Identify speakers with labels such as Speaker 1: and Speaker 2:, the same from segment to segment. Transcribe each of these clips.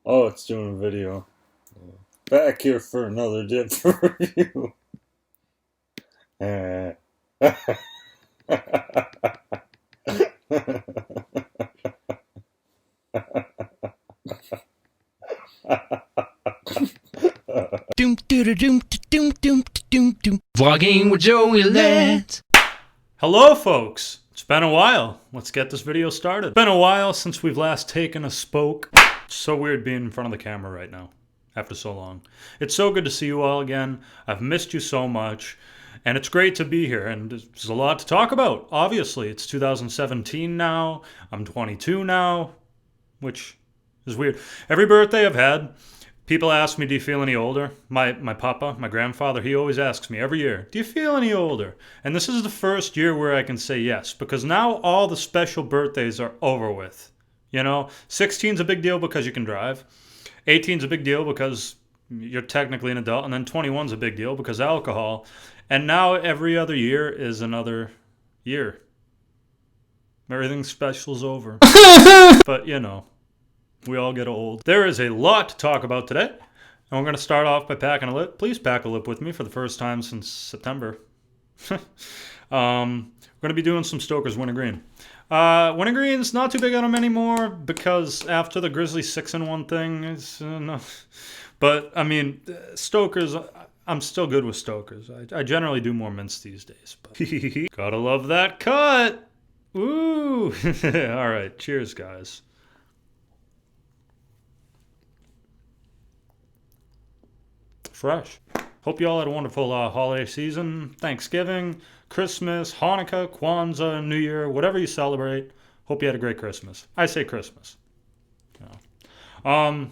Speaker 1: Oh, it's doing a video. Back here for another dip review. Uh,
Speaker 2: Doom doom doom doom doom doom doom. Vlogging with Joey Lance.
Speaker 3: Hello folks, it's been a while. Let's get this video started. It's been a while since we've last taken a spoke. It's so weird being in front of the camera right now after so long. It's so good to see you all again. I've missed you so much and it's great to be here, and there's a lot to talk about. Obviously, it's 2017 now. I'm 22 now, which is weird. Every birthday I've had, people ask me, do you feel any older? My papa, my grandfather, he always asks me every year, do you feel any older? And this is the first year where I can say yes, because now all the special birthdays are over with. You know, 16's a big deal because you can drive. 18's a big deal because you're technically an adult. And then 21's a big deal because alcohol. And now every other year is another year. Everything special's over. But, you know, we all get old. There is a lot to talk about today. And we're going to start off by packing a lip. Please pack a lip with me for the first time since September. We're going to be doing some Stoker's Wintergreen. Wintergreen's not too big on them anymore because after the Grizzly 6-in-1 thing, it's no. But, I mean, Stoker's, I'm still good with Stoker's. I generally do more mints these days. But gotta love that cut. Ooh. All right. Cheers, guys. Fresh. Hope you all had a wonderful holiday season, Thanksgiving, Christmas, Hanukkah, Kwanzaa, New Year, whatever you celebrate. Hope you had a great Christmas. I say Christmas. I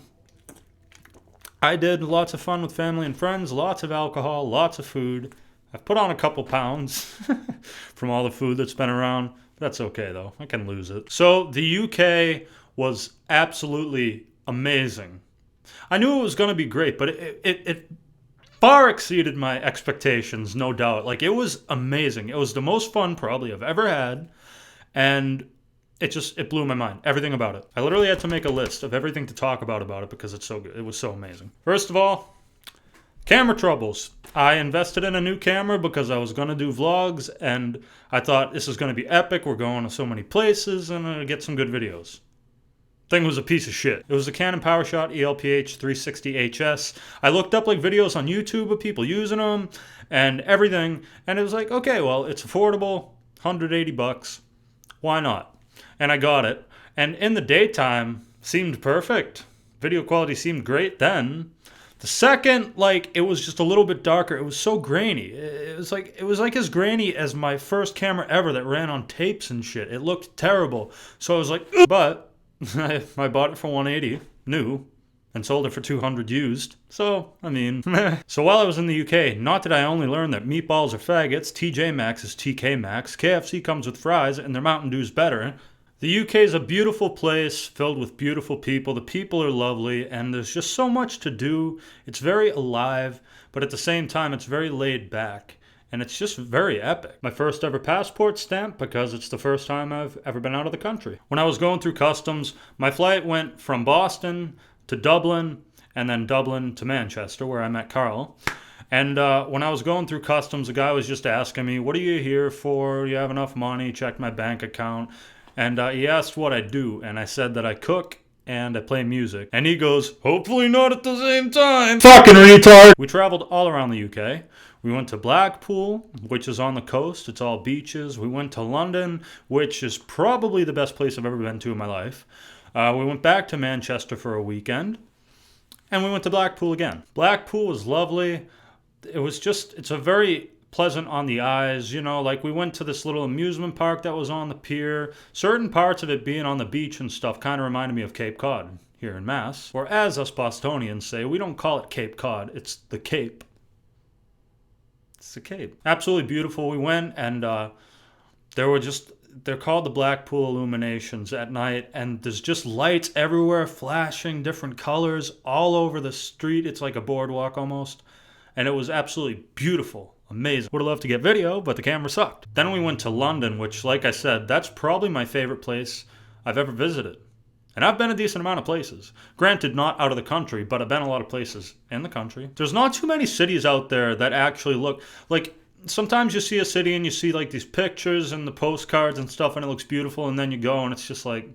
Speaker 3: did lots of fun with family and friends, lots of alcohol, lots of food. I've put on a couple pounds from all the food that's been around. That's okay though, I can lose it. So the UK was absolutely amazing. I knew it was going to be great, but it far exceeded my expectations, no doubt. Like, it was amazing. It was the most fun probably I've ever had, and it blew my mind. Everything about it. I literally had to make a list of everything to talk about it because it's so good. It was so amazing. First of all, camera troubles. I invested in a new camera because I was going to do vlogs, and I thought this is going to be epic. We're going to so many places, and I'm going to get some good videos. Thing was a piece of shit. It was a Canon PowerShot ELPH 360HS. I looked up like videos on YouTube of people using them and everything, and it was like, okay, well, it's affordable, $180. Why not? And I got it. And in the daytime, seemed perfect. Video quality seemed great then. The second, like, it was just a little bit darker. It was so grainy. It was like as grainy as my first camera ever that ran on tapes and shit. It looked terrible. So I was like, ugh. But I bought it for $180 new and sold it for $200 used. So, I mean, so while I was in the UK, not that I only learned that meatballs are faggots, TJ Maxx is TK Maxx, KFC comes with fries, and their Mountain Dew's better. The UK is a beautiful place filled with beautiful people. The people are lovely, and there's just so much to do. It's very alive, but at the same time, it's very laid back. And it's just very epic. My first ever passport stamp because it's the first time I've ever been out of the country. When I was going through customs, my flight went from Boston to Dublin and then Dublin to Manchester where I met Carl. And when I was going through customs, the guy was just asking me, what are you here for? Do you have enough money? Check my bank account. And he asked what I do. And I said that I cook and I play music. And he goes, hopefully not at the same time. Fucking retard. We traveled all around the UK. We went to Blackpool, which is on the coast. It's all beaches. We went to London, which is probably the best place I've ever been to in my life. We went back to Manchester for a weekend. And we went to Blackpool again. Blackpool was lovely. It's a very pleasant on the eyes, you know, like we went to this little amusement park that was on the pier. Certain parts of it being on the beach and stuff kind of reminded me of Cape Cod here in Mass. Or as us Bostonians say, we don't call it Cape Cod, it's the Cape. It's the Cape. Absolutely beautiful. We went and they're called the Blackpool Illuminations at night, and there's just lights everywhere flashing different colors all over the street. It's like a boardwalk almost. And it was absolutely beautiful. Amazing. Would have loved to get video, but the camera sucked. Then we went to London, which, like I said, that's probably my favorite place I've ever visited. And I've been a decent amount of places. Granted, not out of the country, but I've been a lot of places in the country. There's not too many cities out there that actually look like... Sometimes you see a city and you see like these pictures and the postcards and stuff and it looks beautiful, and then you go and it's just like,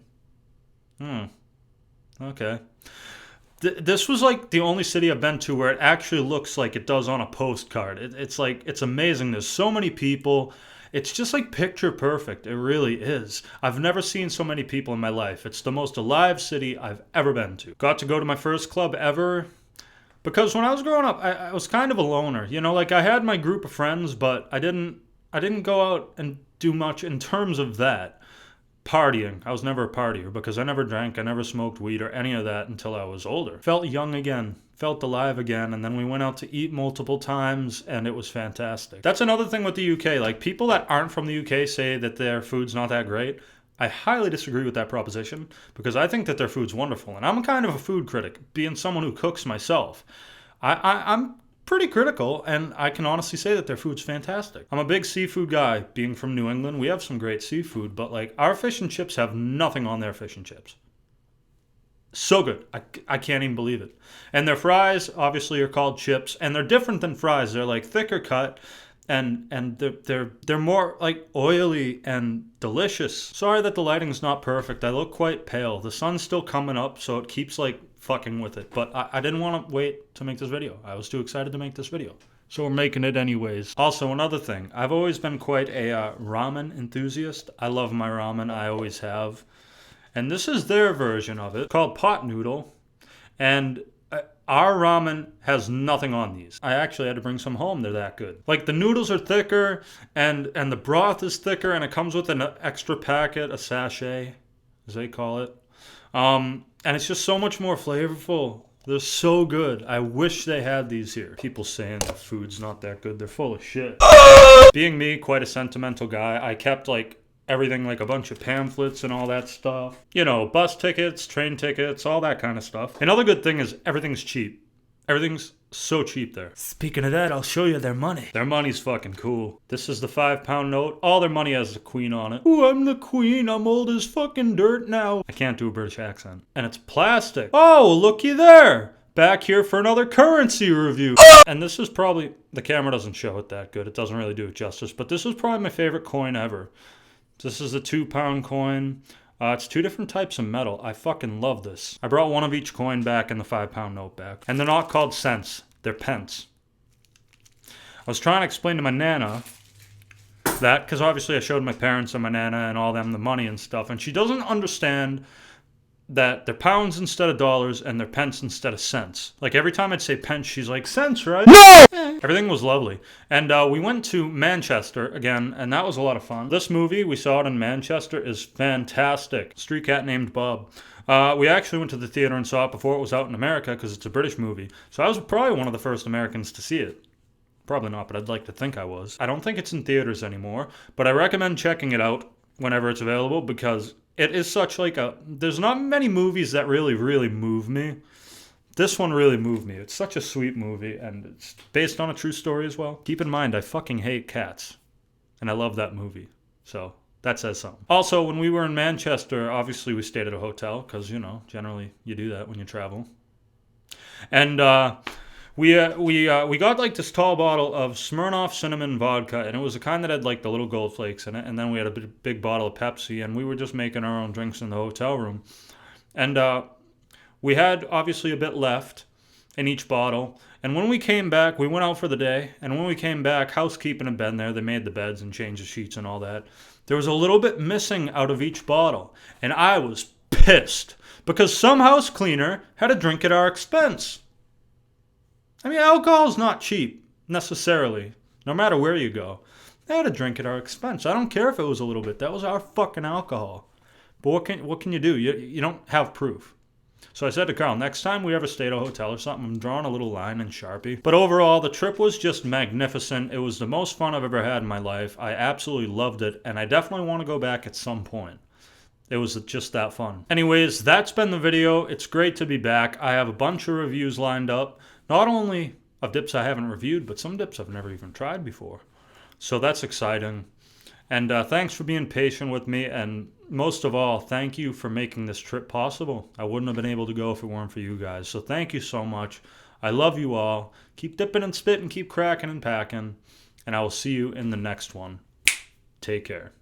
Speaker 3: okay. This was like the only city I've been to where it actually looks like it does on a postcard. It's like, it's amazing. There's so many people. It's just like picture perfect. It really is. I've never seen so many people in my life. It's the most alive city I've ever been to. Got to go to my first club ever. Because when I was growing up, I was kind of a loner. You know, like I had my group of friends, but I didn't go out and do much in terms of that. Partying. I was never a partier because I never drank, I never smoked weed or any of that until I was older. Felt young again, felt alive again, and then we went out to eat multiple times and it was fantastic. That's another thing with the UK. Like, people that aren't from the UK say that their food's not that great. I highly disagree with that proposition because I think that their food's wonderful, and I'm kind of a food critic, being someone who cooks myself. I'm pretty critical, and I can honestly say that their food's fantastic. I'm a big seafood guy. Being from New England, we have some great seafood, but like our fish and chips have nothing on their fish and chips. So good. I can't even believe it. And their fries obviously are called chips, and they're different than fries. They're like thicker cut, and they're more like oily and delicious. Sorry that the lighting's not perfect. I look quite pale. The sun's still coming up, so it keeps like fucking with it, but I didn't want to wait to make this video. I was too excited to make this video, so we're making it anyways. Also, another thing, I've always been quite a ramen enthusiast. I love my ramen, I always have, and this is their version of it, called pot noodle, and our ramen has nothing on these. I actually had to bring some home. They're that good. Like, the noodles are thicker, and the broth is thicker, and it comes with an extra packet, a sachet, as they call it. And it's just so much more flavorful. They're so good. I wish they had these here. People saying the food's not that good. They're full of shit. Being me, quite a sentimental guy, I kept like everything, like a bunch of pamphlets and all that stuff. You know, bus tickets, train tickets, all that kind of stuff. Another good thing is everything's cheap. Everything's so cheap there. Speaking of that, I'll show you their money. Their money's fucking cool. This is the £5 note. All their money has a queen on it. Ooh, I'm the queen. I'm old as fucking dirt now. I can't do a British accent. And it's plastic. Oh, looky there. Back here for another currency review. And this is probably... The camera doesn't show it that good. It doesn't really do it justice. But this is probably my favorite coin ever. This is a £2 coin. It's two different types of metal. I fucking love this. I brought one of each coin back and the £5 note back. And they're not called cents. They're pence. I was trying to explain to my nana that, because obviously I showed my parents and my nana and all them the money and stuff, and she doesn't understand that they're pounds instead of dollars and they're pence instead of cents. Like, every time I'd say pence, she's like, cents, right? No! Everything was lovely. And we went to Manchester again, and that was a lot of fun. This movie, we saw it in Manchester, is fantastic. Street cat named Bob. We actually went to the theater and saw it before it was out in America because it's a British movie. So I was probably one of the first Americans to see it. Probably not, but I'd like to think I was. I don't think it's in theaters anymore, but I recommend checking it out whenever it's available because it is such like a... There's not many movies that really, really move me. This one really moved me. It's such a sweet movie, and it's based on a true story as well. Keep in mind, I fucking hate cats, and I love that movie. So... that says something. Also, when we were in Manchester, obviously we stayed at a hotel because, you know, generally you do that when you travel. And we got like this tall bottle of Smirnoff cinnamon vodka, and it was the kind that had like the little gold flakes in it. And then we had a big bottle of Pepsi, and we were just making our own drinks in the hotel room. And we had obviously a bit left in each bottle. And when we came back, we went out for the day. And when we came back, housekeeping had been there. They made the beds and changed the sheets and all that. There was a little bit missing out of each bottle, and I was pissed because some house cleaner had to drink at our expense. I mean, alcohol's not cheap, necessarily, no matter where you go. They had to drink at our expense. I don't care if it was a little bit. That was our fucking alcohol. But what can you do? You don't have proof. So I said to Carl, next time we ever stay at a hotel or something, I'm drawing a little line in Sharpie. But overall, the trip was just magnificent. It was the most fun I've ever had in my life. I absolutely loved it, and I definitely want to go back at some point. It was just that fun. Anyways, that's been the video. It's great to be back. I have a bunch of reviews lined up, not only of dips I haven't reviewed, but some dips I've never even tried before. So that's exciting. And thanks for being patient with me and most of all, thank you for making this trip possible. I wouldn't have been able to go if it weren't for you guys. So thank you so much. I love you all. Keep dipping and spitting, keep cracking and packing. And I will see you in the next one. Take care.